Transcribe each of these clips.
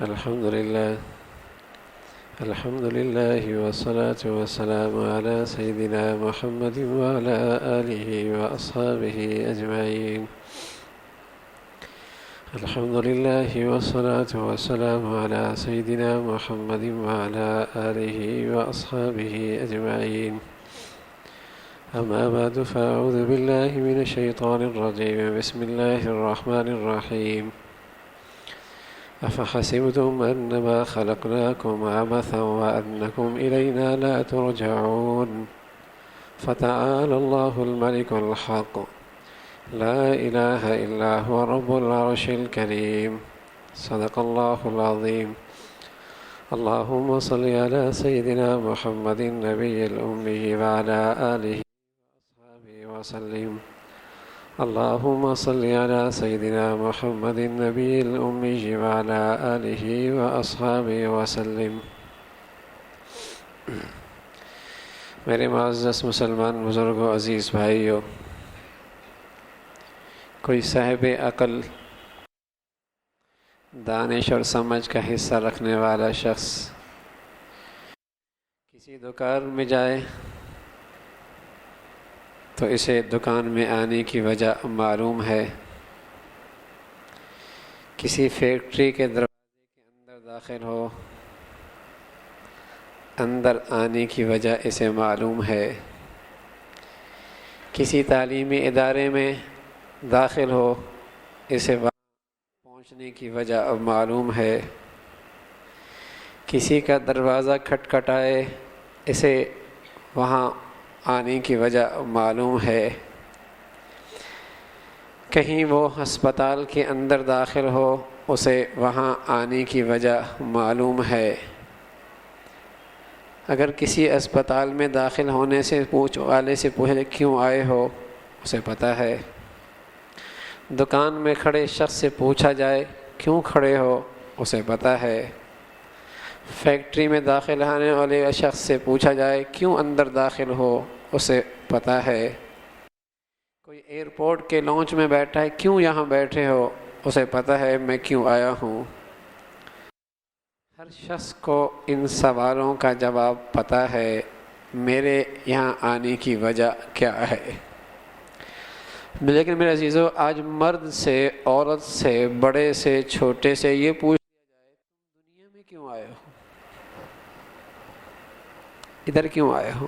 الحمد لله والصلاة والسلام على سيدنا محمد وعلى آله وأصحابه أجمعين. الحمد لله والصلاة والسلام على سيدنا محمد وعلى آله وأصحابه أجمعين. أما بعد فأعوذ بالله من الشيطان الرجيم. بسم الله الرحمن الرحيم. أفحسبتم أنما خلقناكم عبثا وأنكم إلينا لا ترجعون فتعالى الله الملك الحق لا إله إلا هو رب العرش الكريم. صدق الله العظيم. اللهم صل على سيدنا محمد النبي الأمي وعلى آله وأصحابه وسلم. اللهم صل على سيدنا محمد النبي الأمي وعلى آله وأصحابه وسلم. میرے معزز مسلمان بزرگوں، عزیز بھائیوں، کوئی صاحب عقل، دانش اور سمجھ کا حصہ رکھنے والا شخص کسی دکان میں جائے تو اسے دکان میں آنے کی وجہ معلوم ہے. کسی فیکٹری کے دروازے کے اندر داخل ہو، اندر آنے کی وجہ اسے معلوم ہے. کسی تعلیمی ادارے میں داخل ہو، اسے وہاں پہنچنے کی وجہ اب معلوم ہے. کسی کا دروازہ کھٹکھٹائے، اسے وہاں آنے کی وجہ معلوم ہے. کہیں وہ ہسپتال کے اندر داخل ہو، اسے وہاں آنے کی وجہ معلوم ہے. اگر کسی اسپتال میں داخل ہونے سے والے سے پوچھے کیوں آئے ہو، اسے پتہ ہے. دکان میں کھڑے شخص سے پوچھا جائے کیوں کھڑے ہو، اسے پتہ ہے. فیکٹری میں داخل ہونے والے شخص سے پوچھا جائے کیوں اندر داخل ہو، اسے پتہ ہے. کوئی ایئرپورٹ کے لانچ میں بیٹھا ہے، کیوں یہاں بیٹھے ہو، اسے پتہ ہے میں کیوں آیا ہوں. ہر شخص کو ان سوالوں کا جواب پتہ ہے. میرے یہاں آنے کی وجہ کیا ہے؟ لیکن میرے عزیزو، آج مرد سے، عورت سے، بڑے سے، چھوٹے سے یہ پوچھ لیا جائے تم دنیا میں کیوں آئے ہو، ادھر کیوں آئے ہو،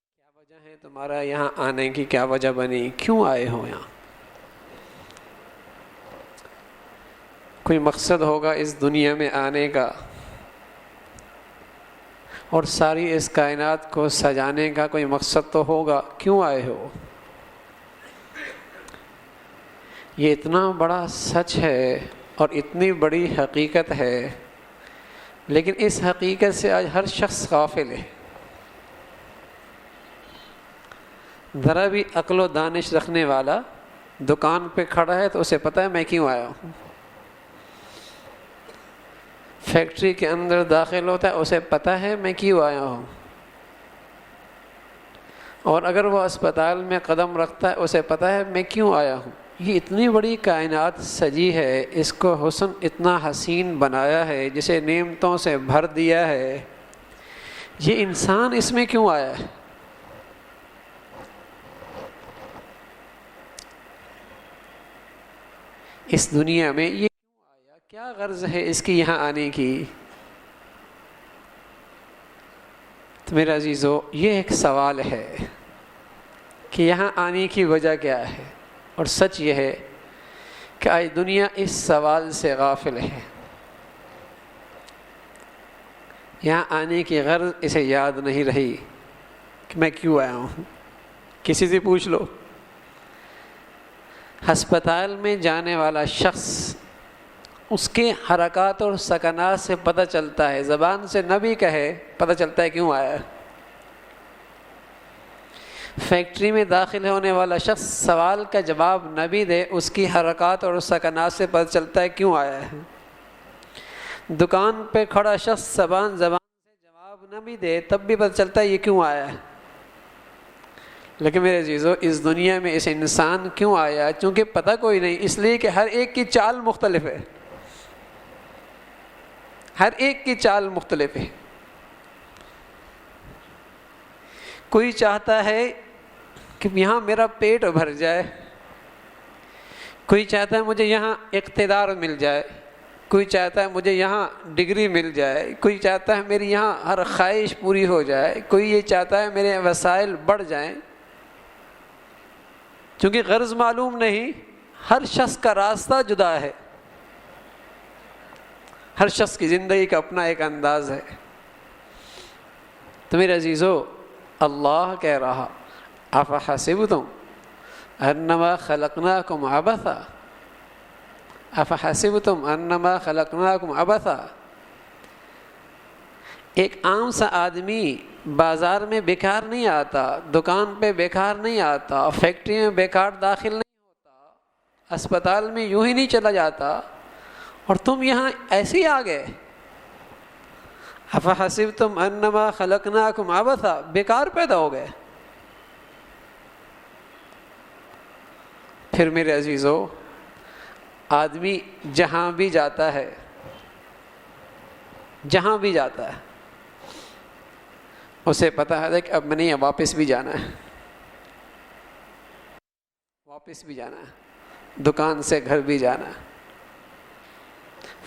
کیا وجہ ہے تمہارا یہاں آنے کی، کیا وجہ بنی، کیوں آئے ہو یہاں؟ کوئی مقصد ہوگا اس دنیا میں آنے کا، اور ساری اس کائنات کو سجانے کا کوئی مقصد تو ہوگا. کیوں آئے ہو؟ یہ اتنا بڑا سچ ہے اور اتنی بڑی حقیقت ہے، لیکن اس حقیقت سے آج ہر شخص غافل ہے. ذرا بھی عقل و دانش رکھنے والا دکان پہ کھڑا ہے تو اسے پتہ ہے میں کیوں آیا ہوں. فیکٹری کے اندر داخل ہوتا ہے، اسے پتہ ہے میں کیوں آیا ہوں. اور اگر وہ اسپتال میں قدم رکھتا ہے، اسے پتہ ہے میں کیوں آیا ہوں. یہ اتنی بڑی کائنات سجی ہے، اس کو حسن اتنا حسین بنایا ہے، جسے نعمتوں سے بھر دیا ہے. یہ انسان اس میں کیوں آیا ہے؟ اس دنیا میں یہ کیوں آیا؟ کیا غرض ہے اس کی یہاں آنے کی؟ تو میرے عزیزو، یہ ایک سوال ہے کہ یہاں آنے کی وجہ کیا ہے. اور سچ یہ ہے کہ آج دنیا اس سوال سے غافل ہے. یہاں آنے کی غرض اسے یاد نہیں رہی کہ میں کیوں آیا ہوں. کسی سے پوچھ لو، ہسپتال میں جانے والا شخص، اس کے حرکات اور سکنات سے پتہ چلتا ہے، زبان سے نہ بھی کہے پتہ چلتا ہے کیوں آیا. فیکٹری میں داخل ہونے والا شخص سوال کا جواب نہ بھی دے، اس کی حرکات اور سکنات سے پتہ چلتا ہے کیوں آیا ہے. دکان پہ کھڑا شخص زبان سے جواب نہ بھی دے، تب بھی پتہ چلتا ہے یہ کیوں آیا ہے. لیکن میرے عزیزو اس دنیا میں اس انسان کیوں آیا؟ چونکہ پتہ کوئی نہیں، اس لیے کہ ہر ایک کی چال مختلف ہے، ہر ایک کی چال مختلف ہے۔ کوئی چاہتا ہے کہ یہاں میرا پیٹ بھر جائے، کوئی چاہتا ہے مجھے یہاں اقتدار مل جائے، کوئی چاہتا ہے مجھے یہاں ڈگری مل جائے، کوئی چاہتا ہے میری یہاں ہر خواہش پوری ہو جائے، کوئی یہ چاہتا ہے میرے وسائل بڑھ جائیں۔ چونکہ غرض معلوم نہیں، ہر شخص کا راستہ جدا ہے، ہر شخص کی زندگی کا اپنا ایک انداز ہے۔ تو میرے عزیزو، اللہ کہہ رہا افحسبتم انما خلقناکم عبثا، افحسبتم انما خلقناکم عبثا۔ ایک عام سا آدمی بازار میں بیکار نہیں آتا، دکان پہ بیکار نہیں آتا، فیکٹری میں بیکار داخل نہیں ہوتا، اسپتال میں یوں ہی نہیں چلا جاتا، اور تم یہاں ایسے ہی آ گئے۔ افحسبتم انما خلقناکم عبثا، بیکار پیدا ہو گئے۔ پھر میرے عزیزو، آدمی جہاں بھی جاتا ہے، جہاں بھی جاتا ہے، اسے پتہ ہے کہ اب میں نہیں، واپس بھی جانا ہے، واپس بھی جانا ہے، دکان سے گھر بھی جانا ہے،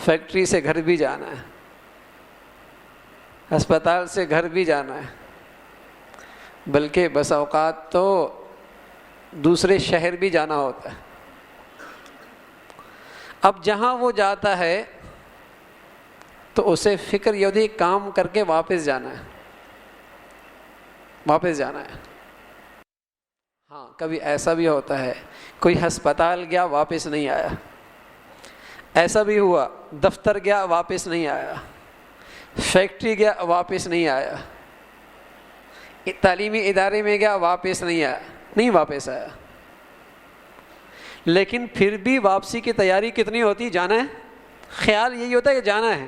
فیکٹری سے گھر بھی جانا ہے، اسپتال سے گھر بھی جانا ہے، بلکہ بس اوقات تو دوسرے شہر بھی جانا ہوتا ہے۔ اب جہاں وہ جاتا ہے تو اسے فکر یہ ہوتی ہے کام کر کے واپس جانا ہے، واپس جانا ہے۔ ہاں، کبھی ایسا بھی ہوتا ہے کوئی ہسپتال گیا واپس نہیں آیا، ایسا بھی ہوا دفتر گیا واپس نہیں آیا، فیکٹری گیا واپس نہیں آیا، تعلیمی ادارے میں گیا واپس نہیں آیا، نہیں واپس آیا۔ لیکن پھر بھی واپسی کی تیاری کتنی ہوتی؟ جانا ہے، خیال یہی ہوتا ہے کہ جانا ہے،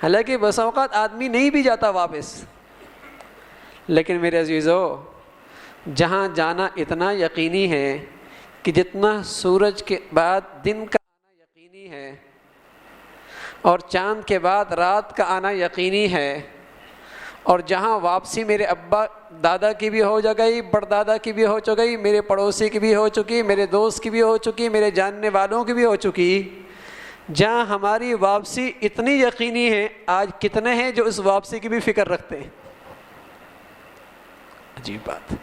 حالانکہ بس اوقات آدمی نہیں بھی جاتا واپس۔ لیکن میرے عزیزو، جہاں جانا اتنا یقینی ہے کہ جتنا سورج کے بعد دن کا آنا یقینی ہے اور چاند کے بعد رات کا آنا یقینی ہے، اور جہاں واپسی میرے ابا دادا کی بھی ہو گئی، پردادا کی بھی ہو چکی، میرے پڑوسی کی بھی ہو چکی، میرے دوست کی بھی ہو چکی، میرے جاننے والوں کی بھی ہو چکی، جہاں ہماری واپسی اتنی یقینی ہے، آج کتنے ہیں جو اس واپسی کی بھی فکر رکھتے ہیں؟ عجیب بات۔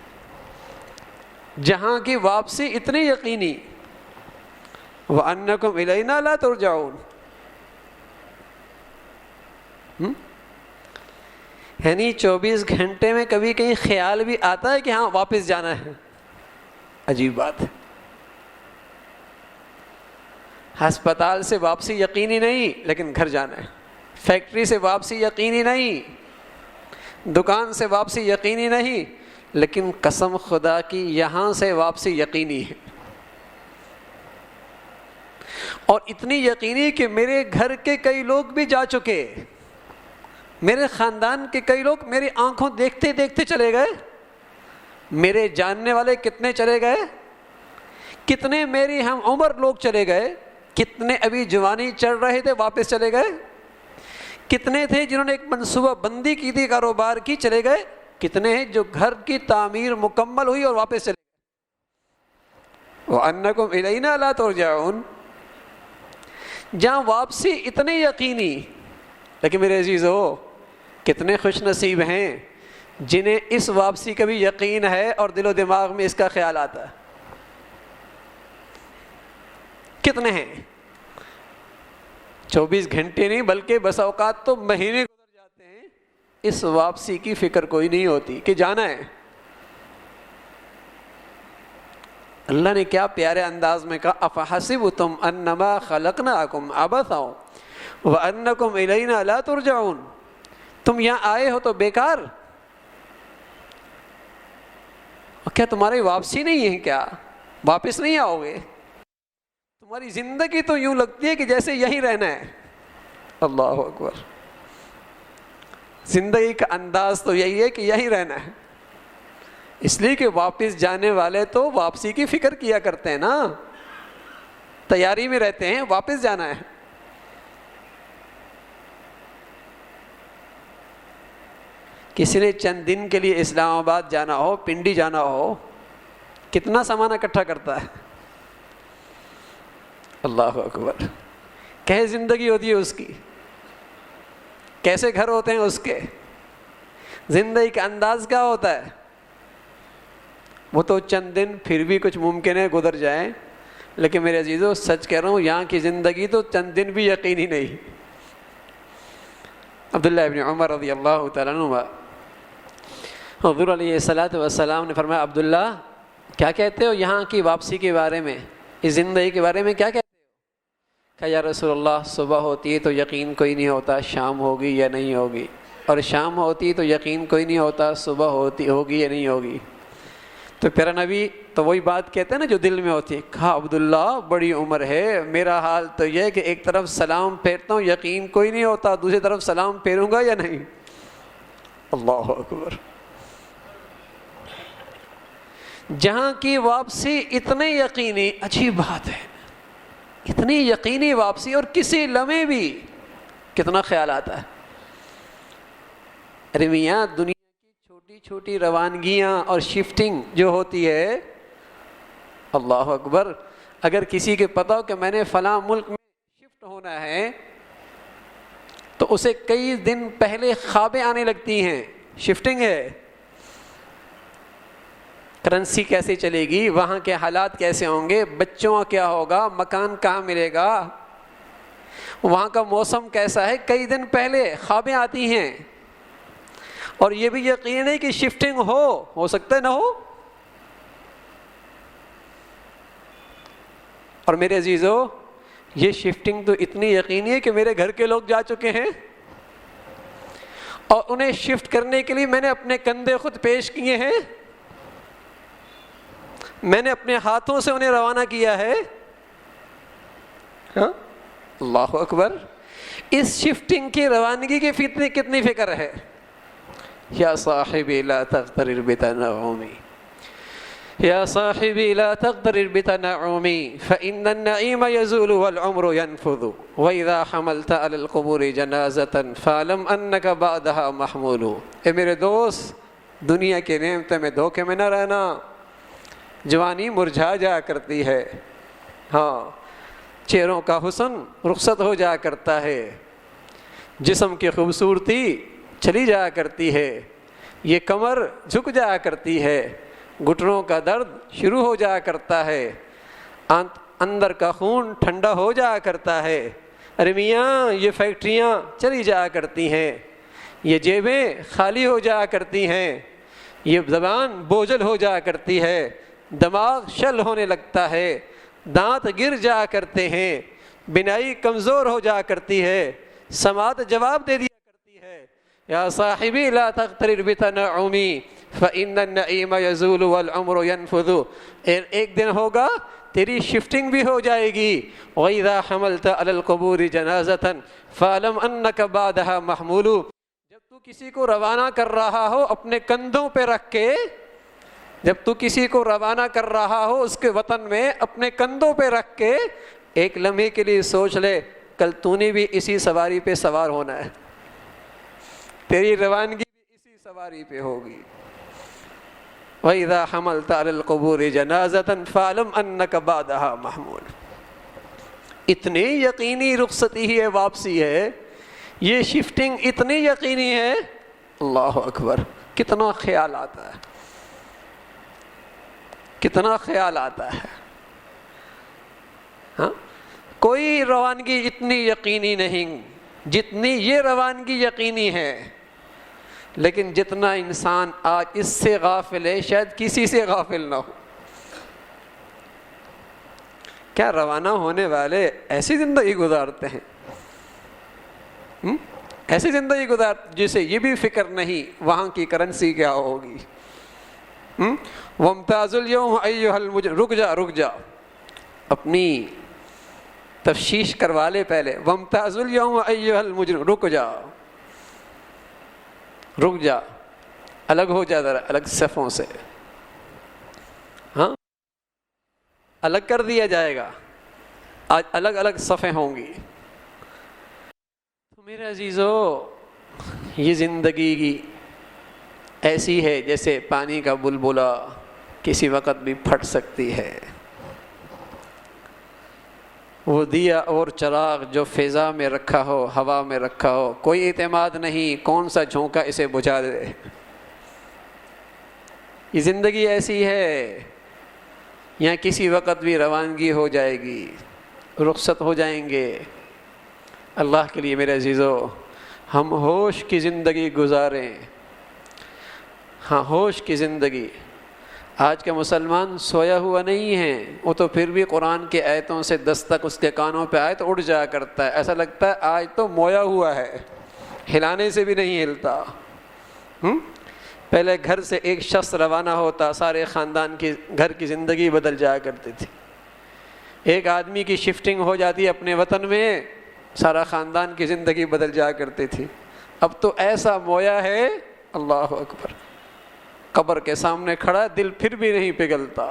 جہاں کی واپسی اتنی یقینی، وَأَنَّكُمْ إِلَيْنَا لَا تُرْجَعُونَ، یعنی 24 گھنٹے میں کبھی کہیں خیال بھی آتا ہے کہ ہاں واپس جانا ہے؟ عجیب بات ہے۔ ہسپتال سے واپسی یقینی نہیں، لیکن گھر جانا ہے، فیکٹری سے واپسی یقینی نہیں، دکان سے واپسی یقینی نہیں، لیکن قسم خدا کی یہاں سے واپسی یقینی ہے، اور اتنی یقینی کہ میرے گھر کے کئی لوگ بھی جا چکے، میرے خاندان کے کئی لوگ میری آنکھوں دیکھتے دیکھتے چلے گئے، میرے جاننے والے کتنے چلے گئے، کتنے میری ہم عمر لوگ چلے گئے، کتنے ابھی جوانی چڑھ رہے تھے واپس چلے گئے، کتنے تھے جنہوں نے ایک منصوبہ بندی کی تھی کاروبار کی چلے گئے، کتنے ہیں جو گھر کی تعمیر مکمل ہوئی اور واپس چلے گئے۔ وَأَنَّكُمْ إِلَيْنَا لَا تُرْجَعُونَ، جہاں واپسی اتنی یقینی۔ لیکن میرے عزیزو، کتنے خوش نصیب ہیں جنہیں اس واپسی کا بھی یقین ہے اور دل و دماغ میں اس کا خیال آتا ہے؟ کتنے ہیں؟ 24 گھنٹے نہیں بلکہ بس اوقات تو مہینے گزر جاتے ہیں، اس واپسی کی فکر کوئی نہیں ہوتی کہ جانا ہے۔ اللہ نے کیا پیارے انداز میں کہا، افحسبتم انما خلقناکم عبثا وانکم الینا لا ترجعون، تم یہاں آئے ہو تو بیکار، کیا تمہاری واپسی نہیں ہے؟ کیا واپس نہیں آؤ گے؟ تمہاری زندگی تو یوں لگتی ہے کہ جیسے یہیں رہنا ہے۔ اللہ اکبر، زندگی کا انداز تو یہی ہے کہ یہیں رہنا ہے، اس لیے کہ واپس جانے والے تو واپسی کی فکر کیا کرتے ہیں نا، تیاری میں رہتے ہیں، واپس جانا ہے۔ کسی نے چند دن کے لیے اسلام آباد جانا ہو، پنڈی جانا ہو، کتنا سامان اکٹھا کرتا ہے، اللہ اکبر، کیسے زندگی ہوتی ہے اس کی، کیسے گھر ہوتے ہیں اس کے، زندگی کا انداز کیا ہوتا ہے۔ وہ تو چند دن پھر بھی کچھ ممکن ہے گزر جائیں، لیکن میرے عزیزو سچ کہہ رہا ہوں یہاں کی زندگی تو چند دن بھی یقینی نہیں۔ عبداللہ ابن عمر رضی اللہ تعالیٰ عنہ، حضور علیہ الصلوۃ والسلام نے فرمایا عبداللہ کیا کہتے ہو یہاں کی واپسی کے بارے میں، اس زندگی کے بارے میں کیا کہتے ہو؟ کہا یا رسول اللہ صبح ہوتی ہے تو یقین کوئی نہیں ہوتا شام ہوگی یا نہیں ہوگی، اور شام ہوتی تو یقین کوئی نہیں ہوتا صبح ہوگی یا نہیں ہوگی۔ تو پیارا نبی تو وہی بات کہتے ہیں نا جو دل میں ہوتی ہے۔ کہا عبداللہ بڑی عمر ہے، میرا حال تو یہ کہ ایک طرف سلام پھیرتا ہوں یقین کوئی نہیں ہوتا، دوسری طرف سلام پھیروں گا یا نہیں۔ اللہ اکبر، جہاں کی واپسی اتنے یقینی، اچھی بات ہے، اتنی یقینی واپسی، اور کسی لمحے بھی کتنا خیال آتا ہے۔ ارے میاں دنیا کی چھوٹی چھوٹی روانگیاں اور شفٹنگ جو ہوتی ہے، اللہ اکبر، اگر کسی کے پتا ہو کہ میں نے فلاں ملک میں شفٹ ہونا ہے تو اسے کئی دن پہلے خوابیں آنے لگتی ہیں، شفٹنگ ہے، کرنسی کیسے چلے گی، وہاں کے حالات کیسے ہوں گے، بچوں کا کیا ہوگا، مکان کہاں ملے گا، وہاں کا موسم کیسا ہے، کئی دن پہلے خوابیں آتی ہیں، اور یہ بھی یقین ہے کہ شفٹنگ ہو سکتا ہے نہ ہو۔ اور میرے عزیزو یہ شفٹنگ تو اتنی یقینی ہے کہ میرے گھر کے لوگ جا چکے ہیں، اور انہیں شفٹ کرنے کے لیے میں نے اپنے کندھے خود پیش کیے ہیں، میں نے اپنے ہاتھوں سے انہیں روانہ کیا ہے۔ ہاں اللہ اکبر، اس شفٹنگ کی روانگی کی کتنی فکر ہے۔ یا صاحبی لا تغترر بتنعمی، یا صاحبی لا تغترر بتنعمی فإن النعیم یزول والعمر ينفذ وإذا حملت على القبور جنازة فاعلم أنك بعدها محمول۔ اے میرے دوست، دنیا کے نعمتوں میں دھوکے میں نہ رہنا، جوانی مرجھا جا کرتی ہے، ہاں چہروں کا حسن رخصت ہو جا کرتا ہے، جسم کی خوبصورتی چلی جا کرتی ہے، یہ کمر جھک جا کرتی ہے، گھٹنوں کا درد شروع ہو جا کرتا ہے، اندر کا خون ٹھنڈا ہو جا کرتا ہے۔ ارے میاں یہ فیکٹریاں چلی جا کرتی ہیں، یہ جیبیں خالی ہو جا کرتی ہیں، یہ زبان بوجھل ہو جا کرتی ہے، دماغ شل ہونے لگتا ہے، دانت گر جا کرتے ہیں، بینائی کمزور ہو جا کرتی ہے، سماعت جواب دے دیا کرتی ہے۔ یا صاحبی لا تغترر بتنعمی فإن النعیم یزول والعمر ينفذ، ایک دن ہوگا تیری شفٹنگ بھی ہو جائے گی۔ وَإِذَا حَمَلْتَ عَلَى الْقُبُورِ جَنَازَةً فَاعْلَمْ أَنَّكَ بَعْدَهَا محمول۔ جب تو کسی کو روانہ کر رہا ہو اپنے کندھوں پہ رکھ کے، جب تو کسی کو روانہ کر رہا ہو اس کے وطن میں اپنے کندھوں پہ رکھ کے، ایک لمحے کے لیے سوچ لے کل تو نے بھی اسی سواری پہ سوار ہونا ہے، تیری روانگی بھی اسی سواری پہ ہوگی۔ وَإِذَا حَمَلْتَ عَلَى الْقُبُورِ جَنَازَةً فَاعْلَمْ أَنَّكَ بَعْدَهَا مَحْمُولٌ۔ اتنی یقینی رخصتی ہے، واپسی ہے، یہ شفٹنگ اتنی یقینی ہے، اللہ اکبر، کتنا خیال آتا ہے، کتنا خیال آتا ہے۔ ہاں کوئی روانگی اتنی یقینی نہیں جتنی یہ روانگی یقینی ہے، لیکن جتنا انسان آج اس سے غافل ہے شاید کسی سے غافل نہ ہو۔ کیا روانہ ہونے والے ایسی زندگی گزارتے ہیں، ایسی زندگی جسے یہ بھی فکر نہیں وہاں کی کرنسی کیا ہوگی۔ وَامْتَازُ الْيَوْمَ أَيُّهَا الْمُجْرِمُونَ، رک جا اپنی تفشیش کروا لے پہلے۔ وَامْتَازُ الْيَوْمَ أَيُّهَا الْمُجْرِمُونَ، رک جا، الگ ہو جا ذرا، الگ صفوں سے، الگ کر دیا جائے گا، آج الگ الگ صفیں ہوں گی۔ تو میرے عزیزو، یہ زندگی کی ایسی ہے جیسے پانی کا بلبلا، کسی وقت بھی پھٹ سکتی ہے۔ وہ دیا اور چراغ جو فضا میں رکھا ہو، ہوا میں رکھا ہو، کوئی اعتماد نہیں کون سا جھونکا اسے بجھا دے۔ یہ زندگی ایسی ہے، یہاں کسی وقت بھی روانگی ہو جائے گی، رخصت ہو جائیں گے۔ اللہ کے لیے میرے عزیزو، ہم ہوش کی زندگی گزاریں۔ ہاں، ہوش کی زندگی۔ آج کا مسلمان سویا ہوا نہیں ہے، وہ تو پھر بھی قرآن کے آیتوں سے دستک اس کے کانوں پہ آئے تو اٹھ جایا کرتا ہے، ایسا لگتا ہے آج تو مویا ہوا ہے، ہلانے سے بھی نہیں ہلتا۔ پہلے گھر سے ایک شخص روانہ ہوتا، سارے خاندان کی گھر کی زندگی بدل جایا کرتی تھی۔ ایک آدمی کی شفٹنگ ہو جاتی اپنے وطن میں، سارا خاندان کی زندگی بدل جایا کرتی تھی۔ اب تو ایسا مویا ہے، اللہ اکبر، قبر کے سامنے کھڑا، دل پھر بھی نہیں پگھلتا،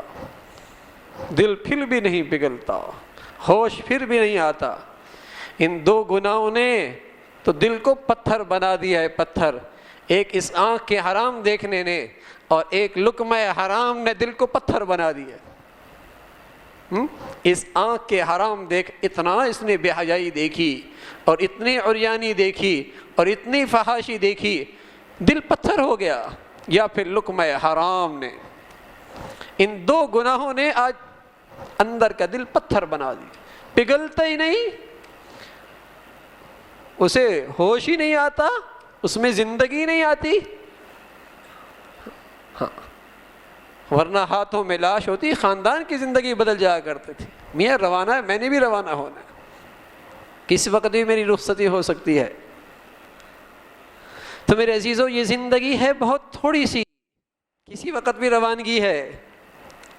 دل پھر بھی نہیں پگھلتا، ہوش پھر بھی نہیں آتا۔ ان دو گناہوں نے تو دل کو پتھر بنا دیا ہے، پتھر۔ ایک اس آنکھ کے حرام دیکھنے نے اور ایک لقمہ حرام نے دل کو پتھر بنا دیا۔ اس آنکھ کے حرام دیکھ اتنا اس نے بے حیائی دیکھی اور اتنی عریانی دیکھی اور اتنی فحاشی دیکھی، دل پتھر ہو گیا۔ یا پھر لقمہ حرام نے، ان دو گناہوں نے آج اندر کا دل پتھر بنا دیا، پگھلتا ہی نہیں، اسے ہوش ہی نہیں آتا، اس میں زندگی نہیں آتی۔ ہاں، ورنہ ہاتھوں میں لاش ہوتی، خاندان کی زندگی بدل جایا کرتی تھی۔ میاں روانہ ہے، میں نے بھی روانہ ہونا ہے، کس وقت بھی میری رخصتی ہو سکتی ہے۔ تو میرے عزیزو، یہ زندگی ہے بہت تھوڑی سی، کسی وقت بھی روانگی ہے۔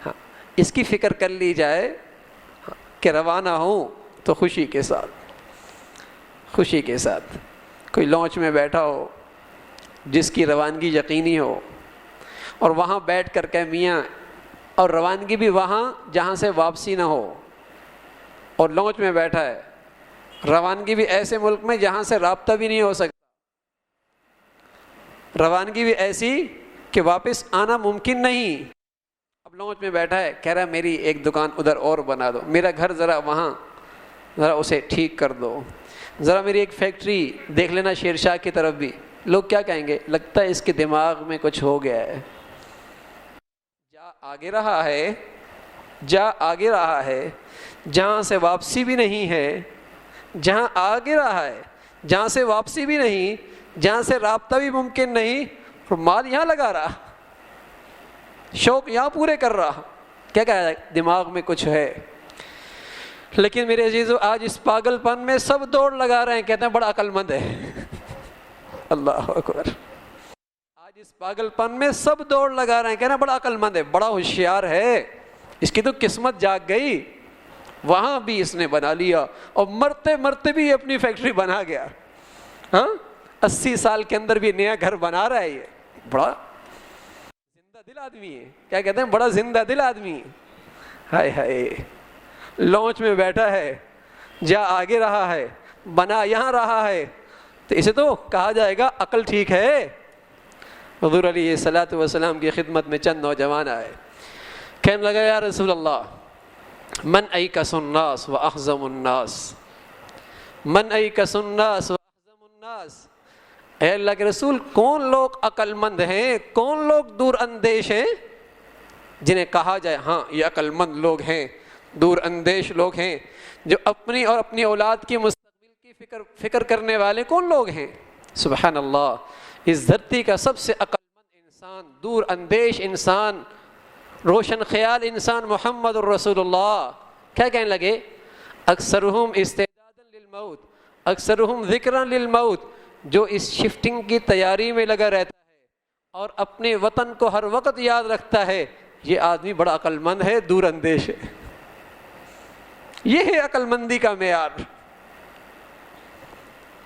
ہاں، اس کی فکر کر لی جائے کہ روانہ ہوں تو خوشی کے ساتھ، خوشی کے ساتھ۔ کوئی لانچ میں بیٹھا ہو جس کی روانگی یقینی ہو، اور وہاں بیٹھ کر کہ میاں، اور روانگی بھی وہاں جہاں سے واپسی نہ ہو، اور لانچ میں بیٹھا ہے، روانگی بھی ایسے ملک میں جہاں سے رابطہ بھی نہیں ہو سکتا، روانگی بھی ایسی کہ واپس آنا ممکن نہیں۔ اب لانچ میں بیٹھا ہے، کہہ رہا میری ایک دکان ادھر اور بنا دو، میرا گھر ذرا وہاں ذرا اسے ٹھیک کر دو، ذرا میری ایک فیکٹری دیکھ لینا شیر شاہ کی طرف بھی۔ لوگ کیا کہیں گے؟ لگتا ہے اس کے دماغ میں کچھ ہو گیا ہے۔ جا آگے رہا ہے، جا آگے رہا ہے، جہاں سے واپسی بھی نہیں ہے، جہاں آگے رہا ہے، جہاں سے واپسی بھی نہیں، جہاں سے رابطہ بھی ممکن نہیں، اور مال یہاں لگا رہا، شوق یہاں پورے کر رہا، کیا کہا جائے؟ دماغ میں کچھ ہے۔ لیکن میرے عزیزو، آج اس پاگل پن میں سب دوڑ لگا رہے ہیں، کہتے ہیں بڑا عقل مند ہے۔ اللہ اکبر، آج اس پاگل پن میں سب دوڑ لگا رہے ہیں، کہتے ہیں بڑا عقل مند ہے، بڑا ہوشیار ہے، اس کی تو قسمت جاگ گئی، وہاں بھی اس نے بنا لیا، اور مرتے مرتے بھی اپنی فیکٹری بنا گیا۔ ہاں، 80 سال کے اندر بھی نیا گھر بنا رہا ہے، یہ بڑا زندہ دل آدمی ہے۔ کیا کہتے ہیں؟ بڑا زندہ دل آدمی۔ ہائے ہائے، لانچ میں بیٹھا ہے، جا آگے رہا ہے، بنا یہاں رہا ہے، تو اسے تو کہا جائے گا عقل ٹھیک ہے۔ حضور علیہ الصلوۃ والسلام کی خدمت میں چند نوجوان آئے، کہنے لگا یا رسول اللہ، من ایکس الناس و احزم الناس، من ایکس الناس و احزم الناس۔ اے اللہ کے رسول، کون لوگ عقل مند ہیں، کون لوگ دور اندیش ہیں، جنہیں کہا جائے ہاں یہ عقل مند لوگ ہیں، دور اندیش لوگ ہیں، جو اپنی اور اپنی اولاد کی مستقبل کی فکر کرنے والے کون لوگ ہیں؟ سبحان اللہ، اس دھرتی کا سب سے عقل مند انسان، دور اندیش انسان، روشن خیال انسان محمد الرسول اللہ۔ کیا کہنے لگے؟ اکثرہم استعدادا للموت، اکثرہم ذکرا للموت، جو اس شفٹنگ کی تیاری میں لگا رہتا ہے اور اپنے وطن کو ہر وقت یاد رکھتا ہے، یہ آدمی بڑا عقل مند ہے، دور اندیش ہے۔ یہ ہے عقل مندی کا معیار۔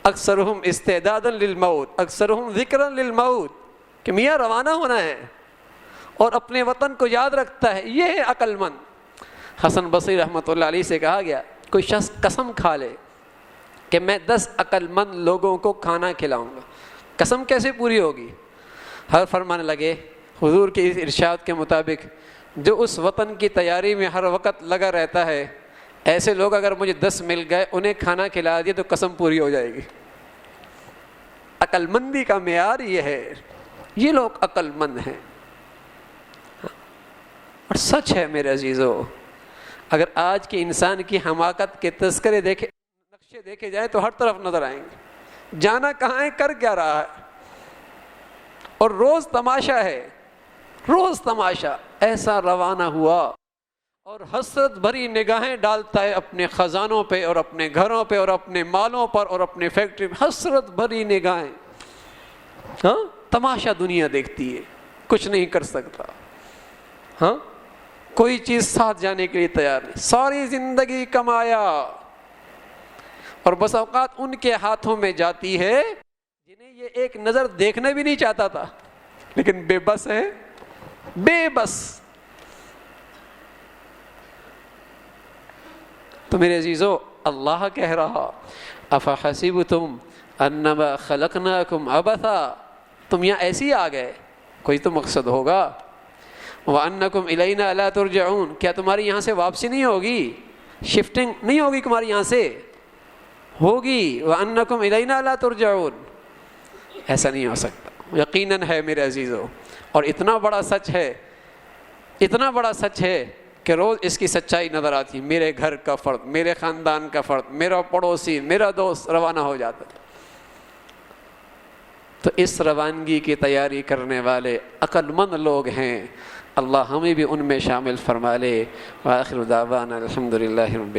اکثرہم استعدادا للموت، اکثرہم ذکرا للموت، کہ میاں روانہ ہونا ہے اور اپنے وطن کو یاد رکھتا ہے، یہ ہے عقل مند۔ حسن بصری رحمۃ اللہ علیہ سے کہا گیا کوئی شخص قسم کھا لے کہ میں 10 عقل مند لوگوں کو کھانا کھلاؤں گا، قسم کیسے پوری ہوگی؟ ہر فرمانے لگے حضور کے اس ارشاد کے مطابق جو اس وطن کی تیاری میں ہر وقت لگا رہتا ہے، ایسے لوگ اگر مجھے 10 مل گئے انہیں کھانا کھلا دیا تو قسم پوری ہو جائے گی۔ عقل مندی کا معیار یہ ہے، یہ لوگ عقل مند ہیں۔ اور سچ ہے میرے عزیزو، اگر آج کے انسان کی حماقت کے تذکرے نقشے دیکھے جائیں تو ہر طرف نظر آئیں گے، جانا کہاں ہے، کر کیا رہا ہے، اور روز تماشا ہے، روز تماشا ایسا روانہ ہوا اور حسرت بھری نگاہیں ڈالتا ہے اپنے خزانوں پہ اور اپنے گھروں پہ اور اپنے مالوں پر اور اپنے فیکٹری میں، حسرت بھری نگاہیں، ہاں تماشا دنیا دیکھتی ہے، کچھ نہیں کر سکتا، ہاں کوئی چیز ساتھ جانے کے لیے تیار نہیں، ساری زندگی کمایا اور بس اوقات ان کے ہاتھوں میں جاتی ہے جنہیں یہ ایک نظر دیکھنا بھی نہیں چاہتا تھا، لیکن بے بس ہے، بے بس۔ تو میرے عزیزو اللہ کہہ رہا افحسبتم انما خلقناکم عبثا، تم یہاں ایسے ہی آ گئے، کوئی تو مقصد ہوگا، وانکم الینا لا ترجعون، کیا تمہاری یہاں سے واپسی نہیں ہوگی، شفٹنگ نہیں ہوگی تمہاری یہاں سے، ہوگی، وانکم الینا لا ترجعون، ایسا نہیں ہو سکتا، یقیناً ہے میرے عزیزو، اور اتنا بڑا سچ ہے، اتنا بڑا سچ ہے کہ روز اس کی سچائی نظر آتی، میرے گھر کا فرد، میرے خاندان کا فرد، میرا پڑوسی، میرا دوست روانہ ہو جاتا ہے۔ تو اس روانگی کی تیاری کرنے والے عقل مند لوگ ہیں، اللہ ہمیں بھی ان میں شامل فرما لے۔ وآخر دعوانا الحمدللہ رب